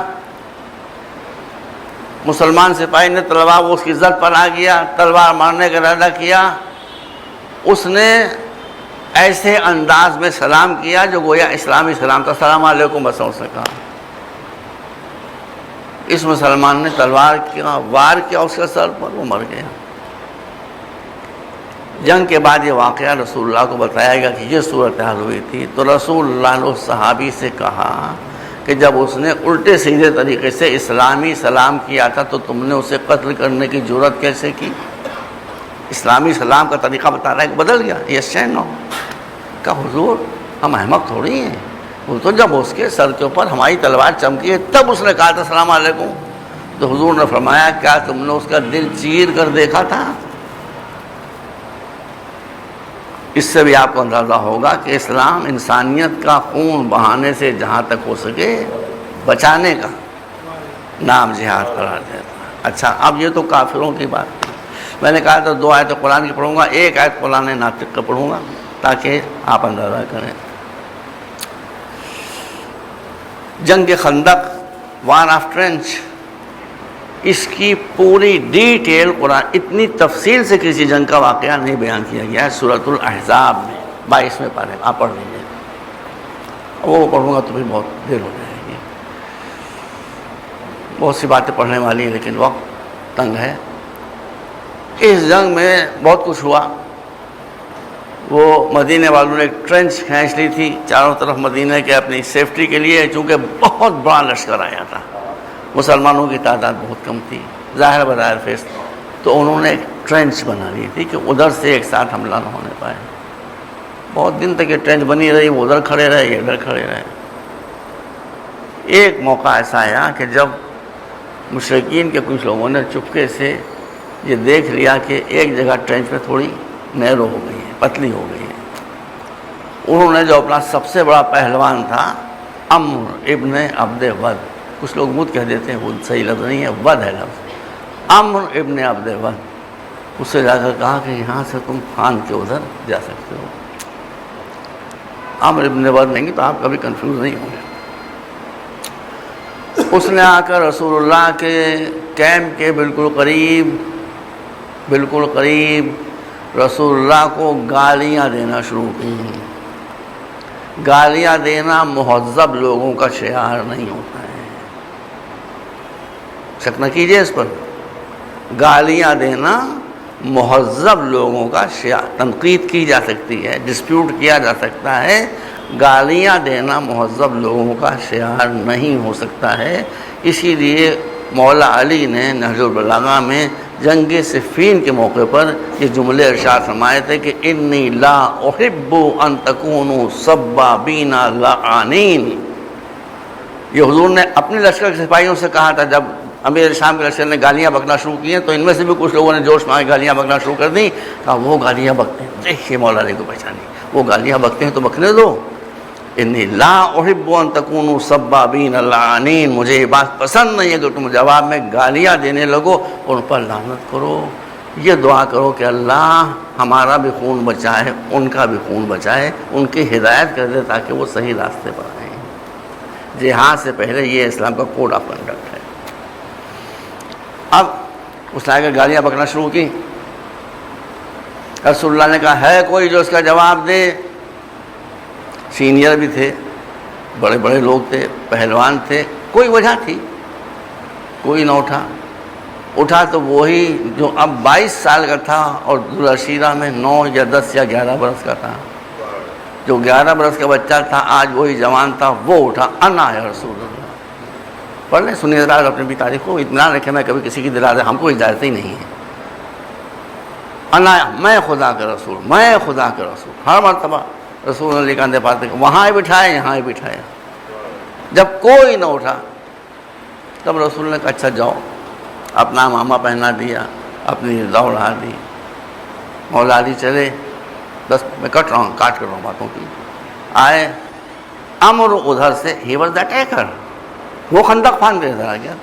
مسلمان سپاہی نے تلوار، وہ اس کی زد پر آ گیا، تلوار مارنے کا ارادہ کیا۔ اس نے ایسے انداز میں سلام کیا جو گویا اسلامی سلام تھا، السلام علیکم، بس اس نے کہا۔ اس مسلمان نے تلوار کیا، وار کیا اس کے سر پر، وہ مر گیا۔ جنگ کے بعد یہ واقعہ رسول اللہ کو بتایا گیا کہ یہ صورتحال ہوئی تھی، تو رسول اللہ نے اس صحابی سے کہا کہ جب اس نے الٹے سیدھے طریقے سے اسلامی سلام کیا تھا تو تم نے اسے قتل کرنے کی جرأت کیسے کی؟ اسلامی سلام کا طریقہ بتا رہا ہے کہ بدل گیا، یس اینڈ نو۔ کہ حضور ہم احمق تھوڑی ہیں، وہ تو جب اس کے سر کے اوپر ہماری تلوار چمکی ہے تب اس نے کہا تھا السلام علیکم۔ تو حضور نے فرمایا کیا تم نے اس کا دل چیر کر دیکھا تھا؟ اس سے بھی آپ کو اندازہ ہوگا کہ اسلام انسانیت کا خون بہانے سے جہاں تک ہو سکے بچانے کا نام جہاد قرار دیتا۔ اچھا، اب یہ تو کافروں کی بات تھی۔ میں نے کہا تھا 2 آیتیں قرآن کی پڑھوں گا، 1 آیت قرآن ناطق کا پڑھوں گا تاکہ آپ اندازہ کریں۔ جنگ خندق، وار آف ٹرینچ، اس کی پوری ڈیٹیل قرآن، اتنی تفصیل سے کسی جنگ کا واقعہ نہیں بیان کیا گیا ہے سورۃ الاحزاب میں 22ویں پارے، آپ پڑھ لیجیے۔ وہ پڑھوں گا تو بھی بہت دیر ہو جائے گی، بہت سی باتیں پڑھنے والی ہیں لیکن وقت تنگ ہے۔ اس جنگ میں بہت کچھ ہوا۔ وہ مدینے والوں نے ایک ٹرنچ کھینچ لی تھی چاروں طرف مدینہ کے اپنی سیفٹی کے لیے، چونکہ بہت بڑا لشکر آیا تھا، مسلمانوں کی تعداد بہت کم تھی، ظاہر بظاہر فیس، تو انہوں نے ایک ٹرنچ بنا لی تھی کہ ادھر سے ایک ساتھ حملہ نہ ہونے پائے۔ بہت دن تک یہ ٹرنچ بنی رہی، وہ ادھر کھڑے رہے، یہ ادھر کھڑے رہے۔ ایک موقع ایسا آیا کہ جب مشرکین کے کچھ لوگوں نے چپکے سے یہ دیکھ لیا کہ ایک جگہ ٹرنچ میں تھوڑی نیرو ہو گئی ہے، پتلی ہو گئی ہے، انہوں نے جو اپنا سب سے بڑا پہلوان تھا عمرو ابن عبد ود، کچھ لوگ مت کہہ دیتے ہیں، وہ صحیح لفظ نہیں ہے، ود ہے لفظ، عمرو ابن عبد ود، اس سے جا کر کہا کہ یہاں سے تم خان کے ادھر جا سکتے ہو۔ عمرو ابن ود نہیں تو آپ کبھی کنفیوز نہیں ہوں گے۔ اس نے آ کر رسول اللہ کے کیمپ کے بالکل قریب رسول اللہ کو گالیاں دینا شروع کی۔ گالیاں دینا مہذب لوگوں کا شعار نہیں ہوتا ہے، شک نہ کیجیے اس پر۔ گالیاں دینا مہذب لوگوں کا شعار، تنقید کی جا سکتی ہے، ڈسپیوٹ کیا جا سکتا ہے، گالیاں دینا مہذب لوگوں کا شعار نہیں ہو سکتا ہے۔ اسی لیے مولا علی نے نہج البلاغہ میں جنگ صفین کے موقع پر یہ جملے ارشاد فرمائے تھے کہ انی لا احب ان تکونوا سبابین لعانین۔ یہ حضور نے اپنے لشکر کے سپاہیوں سے کہا تھا جب امیر شام کے لشکر نے گالیاں بکنا شروع کی ہیں، تو ان میں سے بھی کچھ لوگوں نے جوش میں گالیاں بکنا شروع کر دی۔ کہا وہ گالیاں بکتے ہیں، دیکھیے مولا علی کو پہچانی، وہ گالیاں بکتے ہیں تو بکنے دو۔ انی لا احب ان تکونوا سبابین لعانین، مجھے یہ بات پسند نہیں ہے کہ تم جواب میں گالیاں دینے لگو اور ان پر لعنت کرو۔ یہ دعا کرو کہ اللہ ہمارا بھی خون بچائے، ان کا بھی خون بچائے، ان کی ہدایت کر دے تاکہ وہ صحیح راستے پر آئیں۔ جہاد سے پہلے یہ اسلام کا کوڈ آف کنڈکٹ ہے۔ اب اس نے آ کر گالیاں بکنا شروع کی۔ رسول اللہ نے کہا ہے کوئی جو اس کا جواب دے؟ سینئر بھی تھے، بڑے بڑے لوگ تھے، پہلوان تھے، کوئی وجہ تھی، کوئی نہ اٹھا تو وہی جو اب 22 سال کا تھا اور ذوالعشیرہ میں 9 یا 10 یا 11 برس کا تھا۔ جو 11 برس کا بچہ تھا آج وہی جوان تھا، وہ اٹھا، انا یا رسول اللہ۔ پڑھ لیں، سنیے ذرا اپنے بھی تاریخ کو، اطمینان رکھیں میں کبھی کسی کی دلالت ہم کو اجازت ہی نہیں ہے۔ انا، میں خدا کا رسول، میں خدا کا رسول، ہر مرتبہ رسول اللہ کاندھے پاتے وہاں ہی بٹھائے، یہاں ہی بٹھایا۔ جب کوئی نہ اٹھا تب رسول نے کہا اچھا جاؤ، اپنا امامہ پہنا دیا، اپنی رضا اڑا دی۔ مولا علی چلے، بس میں کاٹ رہا ہوں باتوں کی۔ آئے عمرو ادھر سے، ہی واز دا ٹیکر، وہ خندق پھاند کے ادھر آ گیا۔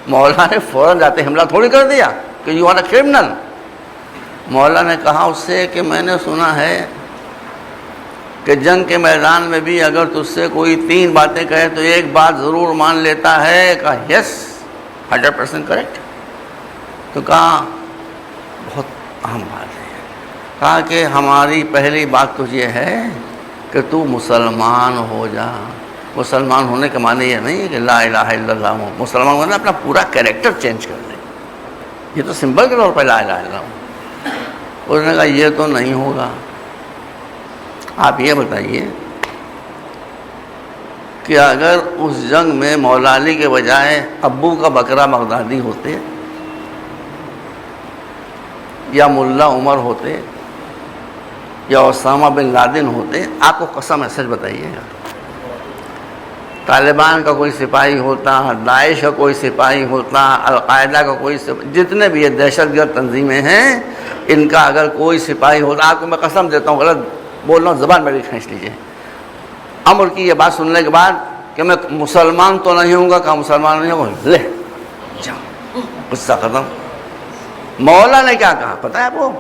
مولا نے فوراً جاتے حملہ تھوڑی کر دیا کہ یو آر اے کرمنل۔ مولا نے کہا اس سے کہ میں نے سنا ہے کہ جنگ کے میدان میں بھی اگر تجھ سے کوئی 3 باتیں کہے تو ایک بات ضرور مان لیتا ہے۔ کہا یس 100% کریکٹ۔ تو کہا بہت اہم بات ہے، کہا کہ ہماری پہلی بات تو یہ ہے کہ تو مسلمان ہو جا. مسلمان ہونے کا معنی یہ نہیں ہے کہ لا الہ الا اللہ ہو. مسلمان ہونا اپنا پورا کریکٹر چینج کر لے. یہ تو سمبل کے طور پہ لا الہ الا اللہ. اس نے کہا یہ تو نہیں ہوگا. آپ یہ بتائیے کہ اگر اس جنگ میں مولا علی کے بجائے ابو کا بکرا بغدادی ہوتے یا ملا عمر ہوتے یا اسامہ بن لادن ہوتے, آپ کو قسم ہے سچ بتائیے گا, طالبان کا کوئی سپاہی ہوتا, داعش کا کوئی سپاہی ہوتا, القاعدہ کا کوئی سپاہی, جتنے بھی یہ دہشت گرد تنظیمیں ہیں ان کا اگر کوئی سپاہی ہوتا, آپ کو میں قسم دیتا ہوں, غلط بول رہا ہوں, زبان میری کھینچ لیجیے, عمر کی یہ بات سننے کے بعد کہ میں مسلمان تو نہیں ہوں گا, کہا مسلمان نہیں ہوں گا, لے جاؤ, غصہ ختم. مولا نے کیا کہا پتہ ہے آپ کو؟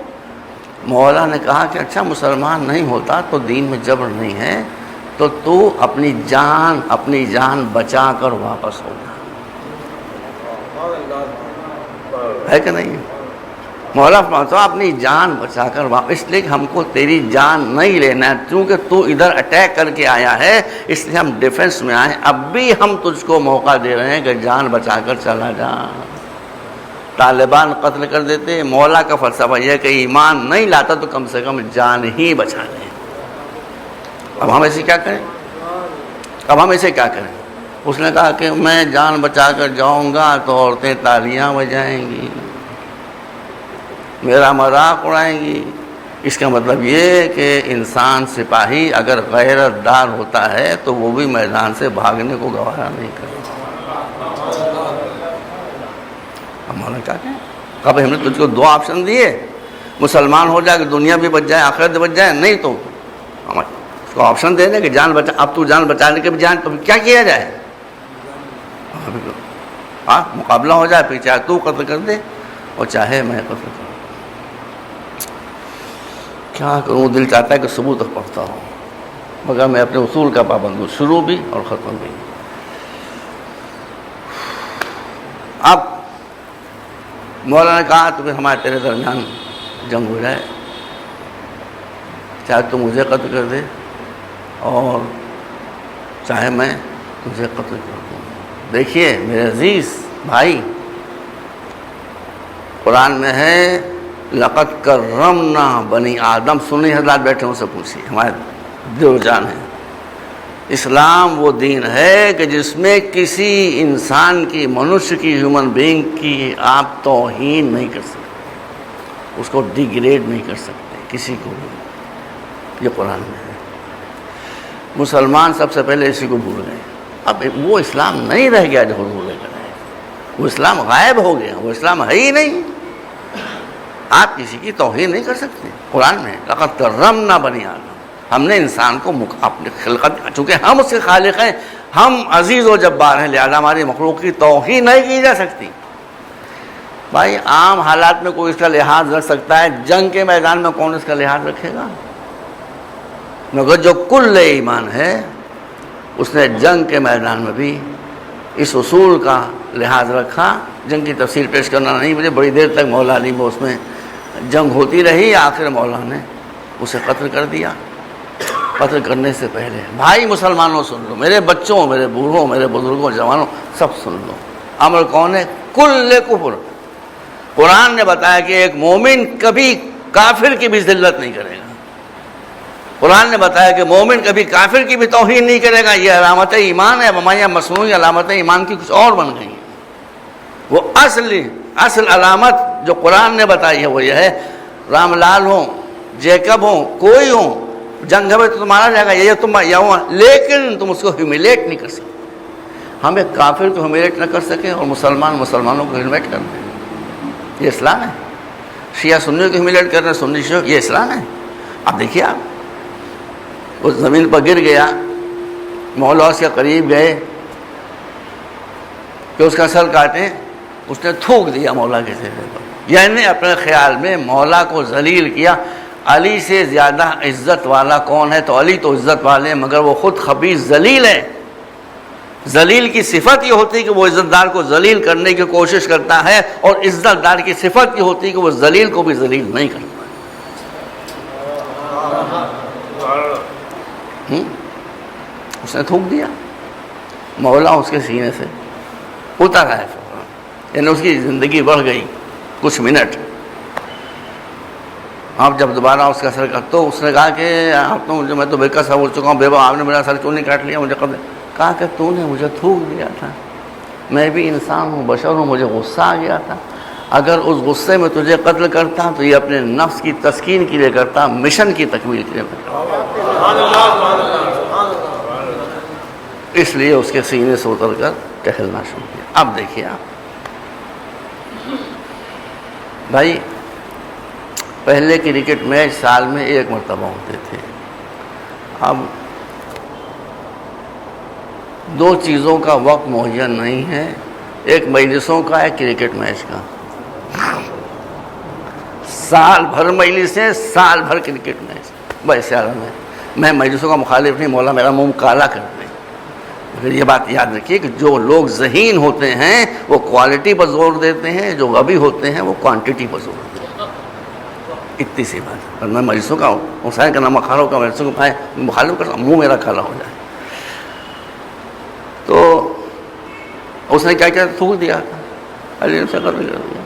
مولا نے کہا کہ اچھا مسلمان نہیں ہوتا تو دین میں جبر نہیں ہے, تو اپنی جان بچا کر واپس ہو جا. ہے کہ نہیں؟ مولا فرماتا ہے اپنی جان بچا کر واپس, اس لیے کہ ہم کو تیری جان نہیں لینا ہے, کیونکہ تو ادھر اٹیک کر کے آیا ہے, اس لیے ہم ڈیفنس میں آئے. اب بھی ہم تجھ کو موقع دے رہے ہیں کہ جان بچا کر چلا جا. طالبان قتل کر دیتے, مولا کا فلسفہ یہ ہے کہ ایمان نہیں لاتا تو کم سے کم جان ہی بچا لیں. اب ہم ایسے کیا کریں؟ اس نے کہا کہ میں جان بچا کر جاؤں گا تو عورتیں تالیاں بجائیں گی, میرا مذاق اڑائیں گی. اس کا مطلب یہ کہ انسان سپاہی اگر غیرت دار ہوتا ہے تو وہ بھی میدان سے بھاگنے کو گوارا نہیں کرتا. ہمارا کیا کہیں؟ کب ہم نے تجھ کو دو آپشن دیے, مسلمان ہو جائے کہ دنیا بھی بچ جائے آخرت بچ جائے, نہیں تو اس کو آپشن دے دیں کہ جان بچا. اب تو جان بچانے کے بھی جان تو کیا کیا جائے؟ ہاں مقابلہ ہو جائے, پھر چاہے تو قتل کر دے اور چاہے میں قتل کروں. کیا کروں, دل چاہتا ہے کہ صبح تک پڑھتا ہوں, مگر میں اپنے اصول کا پابند ہوں, شروع بھی اور ختم بھی. اب مولا نے کہا تو پھر ہمارے تیرے درمیان جنگ ہو جائے, چاہے تو مجھے قتل کر دے اور چاہے میں تجھے قتل کر دوں. دیکھیے میرے عزیز بھائی, قرآن میں ہے لقد کرمنا بنی آدم. سنی حضرات بیٹھے ان سے پوچھیے, ہمارے دل جان ہیں. اسلام وہ دین ہے کہ جس میں کسی انسان کی, منشیہ کی, ہیومن بینگ کی آپ توہین نہیں کر سکتے, اس کو ڈیگریڈ نہیں کر سکتے کسی کو بھی. یہ قرآن میں ہے. مسلمان سب سے پہلے اسی کو بھول گئے. اب وہ اسلام نہیں رہ گیا جو حضور لے کر آئے, وہ اسلام غائب ہو گیا, وہ اسلام ہے ہی نہیں. آپ کسی کی توہین نہیں کر سکتے. قرآن میں لقد کرمنا بنی آدم, ہم نے انسان کو اپنی خلقت, چونکہ ہم اس کے خالق ہیں, ہم عزیز و جبار ہیں, لہذا ہماری مخلوق کی توہین نہیں کی جا سکتی. بھائی عام حالات میں کوئی اس کا لحاظ رکھ سکتا ہے, جنگ کے میدان میں کون اس کا لحاظ رکھے گا؟ مگر جو کل ایمان ہے اس نے جنگ کے میدان میں بھی اس اصول کا لحاظ رکھا. جنگ کی تفصیل پیش کرنا نہیں مجھے, بڑی دیر تک مولا علی میں اس میں جنگ ہوتی رہی, آخر مولا نے اسے قتل کر دیا. قتل کرنے سے پہلے بھائی مسلمانوں سن لو, میرے بچوں, میرے بوڑھوں, میرے بزرگوں, جوانوں, سب سن لو, امر کون ہے؟ کل کفر. قرآن نے بتایا کہ ایک مومن کبھی کافر کی بھی ذلت نہیں کرے گا. قرآن نے بتایا کہ مومن کبھی کافر کی بھی توہین نہیں کرے گا. یہ علامت ایمان ہے. ہمارے یہاں مصنوعی علامت ایمان کی کچھ اور بن گئی ہیں. وہ اصل علامت جو قرآن نے بتائی ہے وہ یہ ہے, رام لال ہوں, جیکب ہوں, کوئی ہوں, جنگ میں تو تمہارا جائے گا, یہ تم یا لیکن تم اس کو ہیومیلیٹ نہیں کر سکتے. ہم ایک کافر کو ہیومیلیٹ نہ کر سکیں اور مسلمانوں کو ہیومیلیٹ کر دیں, یہ اسلام ہے. شیعہ سنیوں کو ہیومیلیٹ کر رہے ہیں, سنی شیعہ, یہ اسلام ہے. اب دیکھیے آپ اس زمین پر گر گیا, مولا اس کے قریب گئے کہ اس کا سر کاٹیں, اس نے تھوک دیا مولا کے چہرے پر, یعنی اپنے خیال میں مولا کو ذلیل کیا. علی سے زیادہ عزت والا کون ہے؟ تو علی تو عزت والے ہیں, مگر وہ خود خبیث ذلیل ہے. ذلیل کی صفت یہ ہوتی ہے کہ وہ عزت دار کو ذلیل کرنے کی کوشش کرتا ہے, اور عزت دار کی صفت یہ ہوتی ہے کہ وہ ذلیل کو بھی ذلیل نہیں کرتا. اس نے تھوک دیا، مولا اس کے سینے سے اتر آئے، یعنی اس کی زندگی بڑھ گئی کچھ منٹ۔ آپ جب دوبارہ اس کا سر کٹ، تو اس نے کہا کہ آپ تو میں تو بے قصہ ہو چکا ہوں، بے آپ نے میرا سر کیوں نہیں کاٹ لیا؟ مجھے کہا کہ تو نے مجھے تھوک دیا تھا، میں بھی انسان ہوں، بشر ہوں، مجھے غصہ آ گیا تھا، اگر اس غصے میں تجھے قتل کرتا تو یہ اپنے نفس کی تسکین کے لیے کرتا، مشن کی تکمیل کے لیے کرتا، اس لیے اس کے سینے سے اتر کر ٹہلنا شروع کیا۔ اب دیکھیے آپ بھائی، پہلے کرکٹ میچ سال میں ایک مرتبہ ہوتے تھے، اب دو چیزوں کا وقت مہیا نہیں ہے، ایک مجلسوں کا ہے، کرکٹ میچ کا، سال بھر مجلسیں، سال بھر کرکٹ میچ۔ ویسے میں مجلسوں کا مخالف نہیں، مولا میرا منہ کالا کر دیں، مگر یہ بات یاد رکھیے کہ جو لوگ ذہین ہوتے ہیں وہ کوالٹی پر زور دیتے ہیں، جو غبی ہوتے ہیں وہ کوانٹٹی پر زور دیتے ہیں، اتنی سی بات ہے۔ میں مجلسوں کا حسین کا نام مخالف کا مجلسوں کو مخالف کرتا ہوں، منہ میرا کالا ہو جائے۔ تو اس نے کیا کیا؟ تھوک دیا تھا، علی نے سے قتل کر دیا۔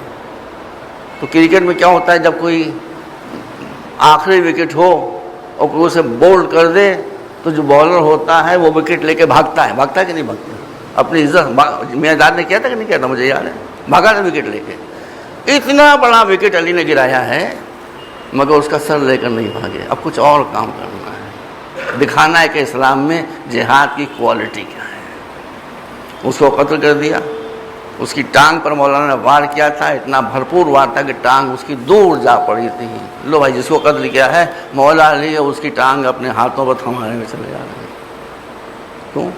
تو کرکٹ میں کیا ہوتا ہے، جب کوئی آخری وکٹ ہو اور کوئی اسے بولڈ کر دے تو جو بالر ہوتا ہے وہ وکٹ لے کے بھاگتا ہے کہ نہیں بھاگتا؟ اپنی عزت، میاں نے کیا تھا کہ نہیں کیا تھا، مجھے یاد ہے، بھاگا تھا وکٹ لے کے۔ اتنا بڑا وکٹ علی نے گرایا ہے مگر اس کا سر لے کر نہیں بھاگے، اب کچھ اور کام کرنا ہے، دکھانا ہے کہ اسلام میں جہاد کی کوالٹی کیا ہے۔ اس کو قتل کر دیا، اس کی ٹانگ پر مولانا نے وار کیا تھا، اتنا بھرپور وار تھا کہ ٹانگ اس کی دور جا پڑی تھی۔ لو بھائی، جس کو قتل کیا ہے مولا علی، اس کی ٹانگ اپنے ہاتھوں پر تھمانے میں چلے جا رہے ہیں۔ کیوں؟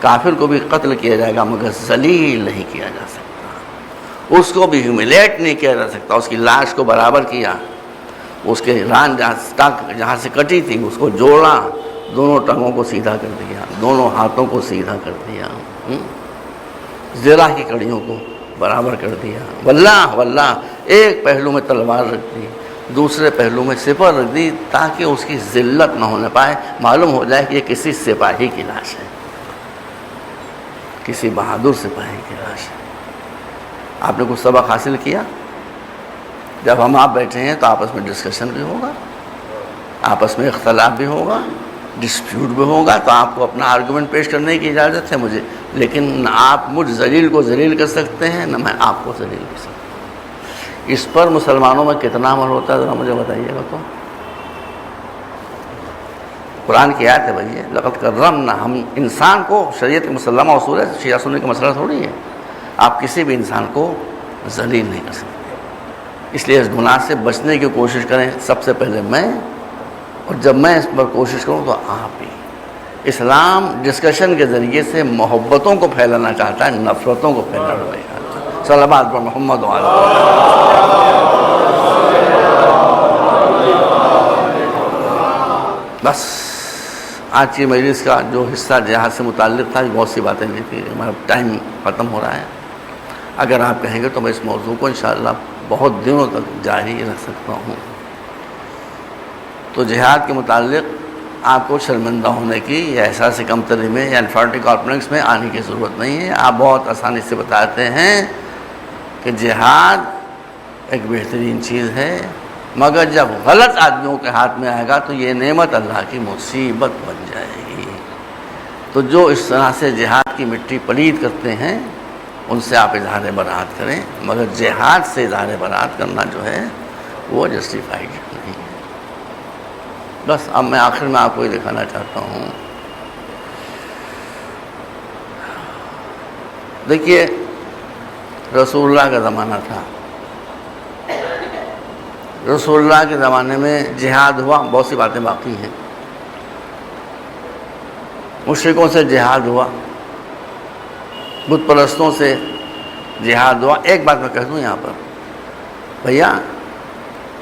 کافر کو بھی قتل کیا جائے گا مگر ذلیل نہیں کیا جا سکتا، اس کو بھی ہیوملیٹ نہیں کیا جا سکتا۔ اس کی لاش کو برابر کیا، اس کے ران جہاں سے کٹی تھی اس کو جوڑا، دونوں ٹانگوں کو سیدھا کر دیا، دونوں ہاتھوں کو سیدھا کر دیا، زرہ کی کڑیوں کو برابر کر دیا، واللہ ایک پہلو میں تلوار رکھ دی، دوسرے پہلو میں سپر رکھ دی، تاکہ اس کی ذلت نہ ہونے پائے، معلوم ہو جائے کہ یہ کسی سپاہی کی لاش ہے، کسی بہادر سپاہی کی لاش ہے۔ آپ نے کچھ سبق حاصل کیا؟ جب ہم آپ بیٹھے ہیں تو آپس میں ڈسکشن بھی ہوگا، آپس میں اختلاف بھی ہوگا، ڈسپیوٹ بھی ہوگا، تو آپ کو اپنا آرگومنٹ پیش کرنے کی اجازت ہے مجھے، لیکن نہ آپ مجھ ذلیل کو ذلیل کر سکتے ہیں، نہ میں آپ کو ذلیل کر سکتا ہوں۔ اس پر مسلمانوں میں کتنا عمل ہوتا ہے ذرا مجھے بتائیے گا تو۔ قرآن کی آیت ہے بھائی، لقد کرمنا، ہم انسان کو، شریعت مسلمہ اصول ہے، شیعہ سنی کا مسئلہ تھوڑی ہے، آپ کسی بھی انسان کو ذلیل نہیں کر سکتے۔ اس لیے اس گناہ سے بچنے کی کوشش کریں، سب سے پہلے میں، اور جب میں اس پر کوشش کروں تو آپ بھی۔ اسلام ڈسکشن کے ذریعے سے محبتوں کو پھیلانا چاہتا ہے، نفرتوں کو پھیلانا نہیں چاہتا۔ صلوات پر محمد و علیہ۔ بس آج کی مجلس کا جو حصہ جہاد سے متعلق تھا، بہت سی باتیں نہیں تھی، ہمارا ٹائم ختم ہو رہا ہے۔ اگر آپ کہیں گے تو میں اس موضوع کو انشاءاللہ بہت دنوں تک جاری رکھ سکتا ہوں۔ تو جہاد کے متعلق آپ کو شرمندہ ہونے کی یا احساس کمتری میں یا انفرادی کانفیڈنس میں آنے کی ضرورت نہیں ہے۔ آپ بہت آسانی سے بتاتے ہیں کہ جہاد ایک بہترین چیز ہے، مگر جب غلط آدمیوں کے ہاتھ میں آئے گا تو یہ نعمت اللہ کی مصیبت بن جائے گی۔ تو جو اس طرح سے جہاد کی مٹی پلید کرتے ہیں ان سے آپ اظہار برات کریں، مگر جہاد سے اظہار برات کرنا جو ہے وہ جسٹیفائڈ نہیں ہے۔ بس اب میں آخر میں آپ کو یہ دکھانا چاہتا ہوں، دیکھیے رسول اللہ کا زمانہ تھا، رسول اللہ کے زمانے میں جہاد ہوا، بہت سی باتیں باقی ہیں، مشرکوں سے جہاد ہوا، بت پرستوں سے جہاد ہوا۔ ایک بات میں کہہ دوں یہاں پر بھیا،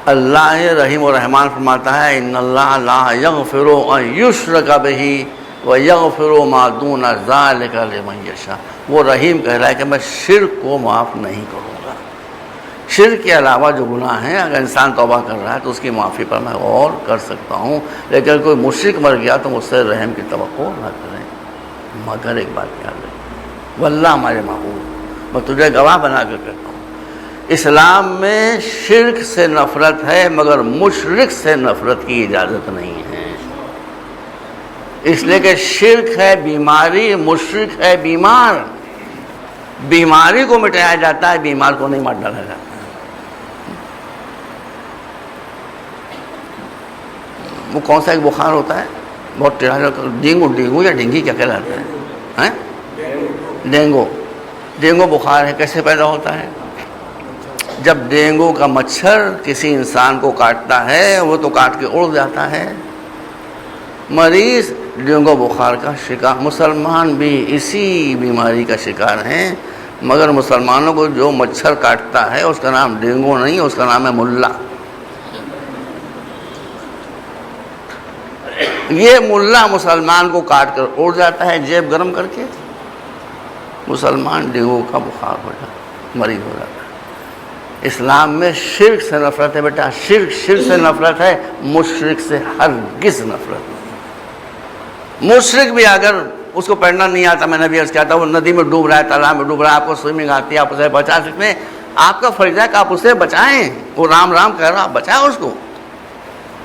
اللہ رحیم و رحمان فرماتا ہے ان اللہ لا یغفر ان یشرک بہ ویغفر ما دون ذلک لمن یشاء۔ وہ رحیم کہہ رہا ہے کہ میں شرک کو معاف نہیں کروں گا، شرک کے علاوہ جو گناہ ہیں اگر انسان توبہ کر رہا ہے تو اس کی معافی پر میں غور کر سکتا ہوں، لیکن کوئی مشرک مر گیا تو مجھ سے رحم کی توقع نہ کریں۔ مگر ایک بات یاد رکھیں، واللہ ہمارے معبود، میں تجھے گواہ بنا کر کہتا ہوں، اسلام میں شرک سے نفرت ہے مگر مشرک سے نفرت کی اجازت نہیں ہے، اس لیے کہ شرک ہے بیماری، مشرک ہے بیمار۔ بیماری کو مٹایا جاتا ہے، بیمار کو نہیں مار ڈالا جاتا۔ وہ کون سا ایک بخار ہوتا ہے بہت ٹیڑھا، ڈینگو یا ڈینگی کیا کہلاتا ہے؟ ڈینگو بخار ہے، کیسے پیدا ہوتا ہے؟ جب ڈینگو کا مچھر کسی انسان کو کاٹتا ہے وہ تو کاٹ کے اڑ جاتا ہے، مریض ڈینگو بخار کا شکار، مسلمان بھی اسی بیماری کا شکار ہیں، مگر مسلمانوں کو جو مچھر کاٹتا ہے اس کا نام ڈینگو نہیں، اس کا نام ہے ملا۔ یہ ملا مسلمان کو کاٹ کر اڑ جاتا ہے جیب گرم کر کے، مسلمان ڈینگو کا بخار ہو جاتا ہے، مریض ہو جاتا ہے۔ اسلام میں شرک سے نفرت ہے بیٹا، شرک سے نفرت ہے، مشرک سے ہرگز نفرت نہیں۔ مشرک بھی اگر اس کو پڑھنا نہیں آتا، میں نے بھی عرض کیا تھا، وہ ندی میں ڈوب رہا ہے، تالاب میں ڈوب رہا ہے، آپ کو سوئمنگ آتی ہے، آپ اسے بچا سکتے ہیں، آپ کا فریضہ ہے کہ آپ اسے بچائیں، وہ رام رام کہہ رہا، بچائیں اس کو،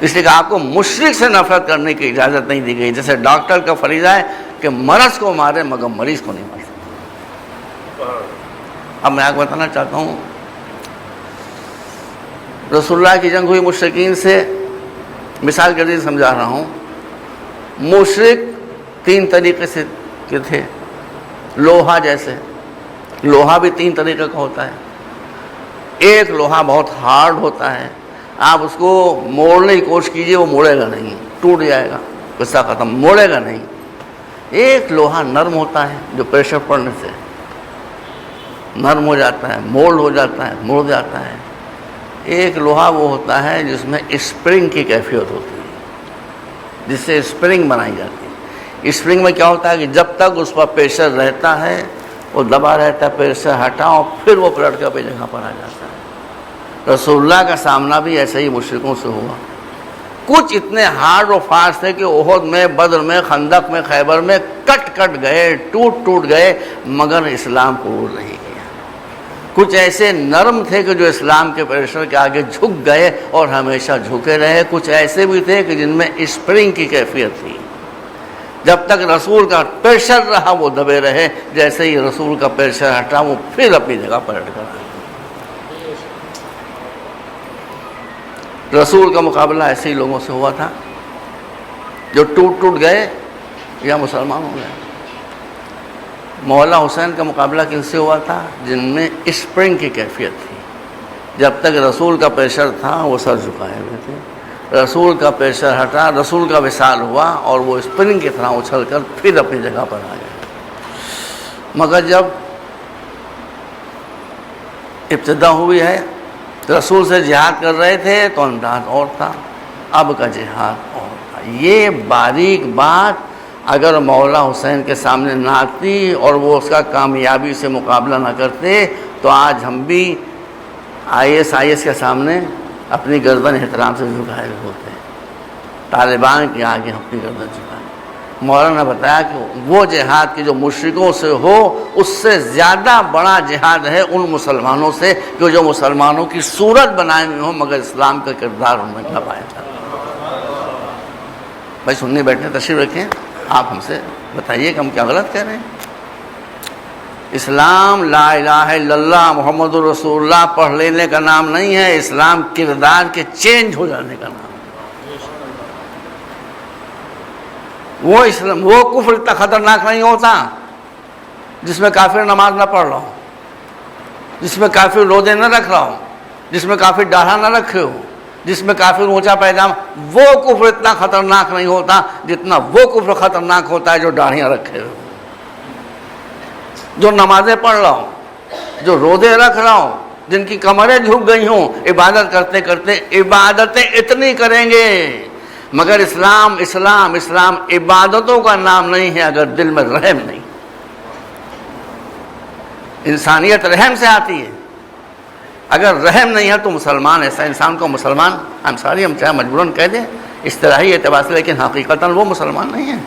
اس لیے کہ آپ کو مشرک سے نفرت کرنے کی اجازت نہیں دی گئی۔ جیسے ڈاکٹر کا فریضہ ہے کہ مرض کو مارے مگر مریض کو نہیں مار سکتا۔ اب میں آپ کو بتانا چاہتا ہوں، رسول اللہ کی جنگ ہوئی مشرکین سے، مثال کے ذریعے سمجھا رہا ہوں۔ مشرک تین طریقے سے کے تھے، لوہا جیسے، لوہا بھی تین طریقے کا ہوتا ہے۔ ایک لوہا بہت ہارڈ ہوتا ہے، آپ اس کو موڑنے کی کوشش کیجئے وہ موڑے گا نہیں، ٹوٹ جائے گا، قصہ ختم، موڑے گا نہیں۔ ایک لوہا نرم ہوتا ہے جو پریشر پڑنے سے نرم ہو جاتا ہے، مولڈ ہو جاتا ہے، مڑ جاتا ہے۔ ایک لوہا وہ ہوتا ہے جس میں اسپرنگ کی کیفیت ہوتی ہے، جس سے اسپرنگ بنائی جاتی ہے۔ اسپرنگ میں کیا ہوتا ہے کہ جب تک اس پر پریشر رہتا ہے وہ دبا رہتا ہے، پریشر ہٹاؤ پھر وہ پلٹ کر اپنی جگہ پر آ جاتا ہے۔ رسول اللہ کا سامنا بھی ایسے ہی مشرکوں سے ہوا، کچھ اتنے ہارڈ و فاسٹ تھے کہ احد میں، بدر میں، خندق میں، خیبر میں کٹ گئے، ٹوٹ گئے، مگر اسلام قبول نہیں کیا۔ کچھ ایسے نرم تھے کہ جو اسلام کے پریشر کے آگے جھک گئے اور ہمیشہ جھکے رہے، کچھ ایسے بھی تھے کہ جن میں اسپرنگ کی کیفیت تھی، جب تک رسول کا پریشر رہا وہ دبے رہے، جیسے ہی رسول کا پریشر ہٹا وہ پھر اپنی جگہ پلٹ کر آئے۔ رسول کا مقابلہ ایسے ہی لوگوں سے ہوا تھا جو ٹوٹ گئے یا مسلمان ہو گئے۔ مولا حسین کا مقابلہ کن سے ہوا تھا؟ جن میں اسپرنگ کی کیفیت تھی، جب تک رسول کا پریشر تھا وہ سر جھکائے ہوئے تھے، رسول کا پریشر ہٹا، رسول کا وصال ہوا اور وہ اسپرنگ کی طرح اچھل کر پھر اپنی جگہ پر آ گئے۔ مگر جب ابتدا ہوئی ہے، رسول سے جہاد کر رہے تھے تو انداز اور تھا، اب کا جہاد اور تھا۔ یہ باریک بات اگر مولا حسین کے سامنے نہ آتی اور وہ اس کا کامیابی سے مقابلہ نہ کرتے تو آج ہم بھی آئی ایس کے سامنے اپنی گردن احترام سے جھکائے ہوتے ہیں، طالبان کے آگے اپنی گردن جھکائے۔ مولانا نے بتایا کہ وہ جہاد کی جو مشرکوں سے ہو اس سے زیادہ بڑا جہاد ہے ان مسلمانوں سے کہ جو مسلمانوں کی صورت بنائے ہوئے ہوں مگر اسلام کا کردار ان میں نہ پایا جاتا۔ بھائی سننے بیٹھنے تشریف رکھیں، آپ ہم سے بتائیے کہ ہم کیا غلط کہہ رہے ہیں۔ اسلام لا الہ الا اللہ محمد رسول اللہ پڑھ لینے کا نام نہیں ہے، اسلام کردار کے چینج ہو جانے کا نام ہے۔ وہ کفر اتنا خطرناک نہیں ہوتا جس میں کافر نماز نہ پڑھ رہا ہو، جس میں کافر روزے نہ رکھ رہا ہو، جس میں کافر ڈاڑھا نہ رکھے ہو، جس میں کافر اونچا پیجامہ، وہ کفر اتنا خطرناک نہیں ہوتا جتنا وہ کفر خطرناک ہوتا ہے جو داڑھیاں رکھے ہو، جو نمازیں پڑھ رہا ہوں، جو روزے رکھ رہا ہوں، جن کی کمریں جھک گئی ہوں، عبادت کرتے کرتے عبادتیں اتنی کریں گے مگر اسلام عبادتوں کا نام نہیں ہے اگر دل میں رحم نہیں۔ انسانیت رحم سے آتی ہے۔ اگر رحم نہیں ہے تو مسلمان ایسا انسان کو مسلمان ہم چاہے مجبوراً کہہ دیں اصطلاحی اعتبار سے، لیکن حقیقتاً وہ مسلمان نہیں ہے.